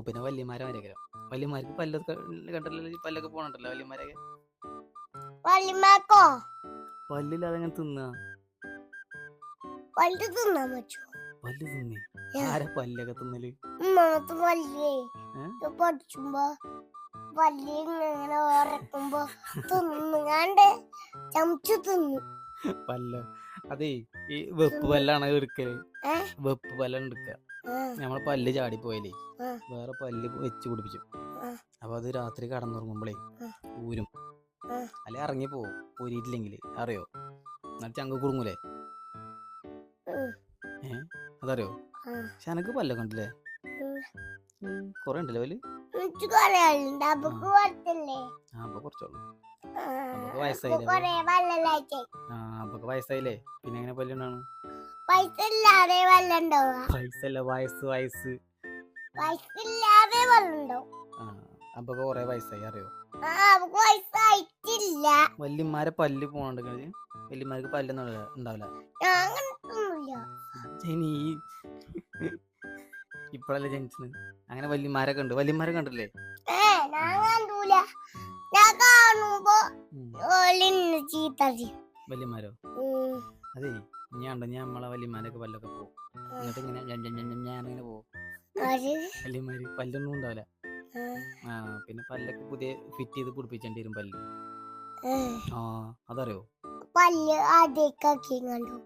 പിന്നെ വല്യമാരെ വരയ്ക്കാം. വല്യമാർക്ക് പല്ലൊക്കെ കണ്ടല്ലോ, പല്ലൊക്കെ പോണണ്ടല്ലോ വല്യമാരൊക്കെ. വല്യമാക്കോ പല്ലില്ലാതെ അങ്ങനെ തിന്നാ? പല്ല് തിന്നാൻ പറ്റോ? പല്ല് തിന്നേ? ആരാ പല്ലൊക്കെ തിന്നല്? ഉമ്മാമത്തെ പല്ലേ ഏ? പഠിച്ചുമ്പോ പല്ല് ഇങ്ങനെ ഉറക്കുമ്പോ തിന്നുങ്ങാണ്ട് ചമച്ചു തിന്നു. പല്ലോ? അതേ ഈ വെപ്പ് പല്ലാണ് എടുക്കല്. വെപ്പ് പല്ലാണ് എടുക്കുക. നമ്മളെ പല്ല് ചാടിപ്പോയാലേ വേറെ പല്ല് വെച്ച് പിടിപ്പിച്ചു. അപ്പൊ അത് രാത്രി കടന്നുറങ്ങുമ്പോഴേ ഊരും. അല്ലെ ഇറങ്ങി പോവും ഊരിയിട്ടില്ലെങ്കിൽ, അറിയോ? എന്നിട്ട് ചങ്ക കുടുങ്ങൂലേ? അതറിയോ? പക്ഷെ എനക്ക് പല്ലൊക്കെ ഉണ്ടല്ലേ, കൊറേ ഉണ്ടല്ലേ പല്ല്. അപ്പൊ കുറച്ചോളൂ. അപ്പൊക്കെ വയസ്സായില്ലേ? അപ്പൊക്കെ വയസ്സായില്ലേ, പിന്നെ എങ്ങനെ പല്ലുണ്ടാണ്? പൈസ ഇല്ലാതെ വല്ലുണ്ടാവുക. പൈസ അല്ല, വയസ്സ് വയസ്സ്. പൈസ ഇല്ലാതെ വല്ലുണ്ടാവും. അപ്പൊക്കെ കൊറേ വയസ്സായി, അറിയോ? വയസ്സായിട്ടില്ല. വല്യമാരെ പല്ല് പോണണ്ട്. വല്യമാർക്ക് പല്ലൊന്നും ഉണ്ടാവില്ല. നീ ഇപ്പഴല്ലേ ജനിച്ചത്? അങ്ങനെ വല്യമാരൊക്കെ ഉണ്ട്. വല്യമാരെ കണ്ടില്ലേ? വല്യമാരോ? അതെ, ഞാൻ നമ്മളെ വല്യമാരൊക്കെ പല്ലൊക്കെ പോകും. എന്നിട്ട് ഇങ്ങനെ ഞാനിങ്ങനെ പോകും. വല്യമാര് പല്ലൊന്നും ഉണ്ടാവില്ല. പിന്നെ പല്ലൊക്കെ പുതിയ ഫിറ്റ് ചെയ്ത് പിടിപ്പിച്ചേണ്ടി വരും പല്ല്. അതറിയോ? പല്ല് ആദ്യക്കാക്കി കണ്ടു.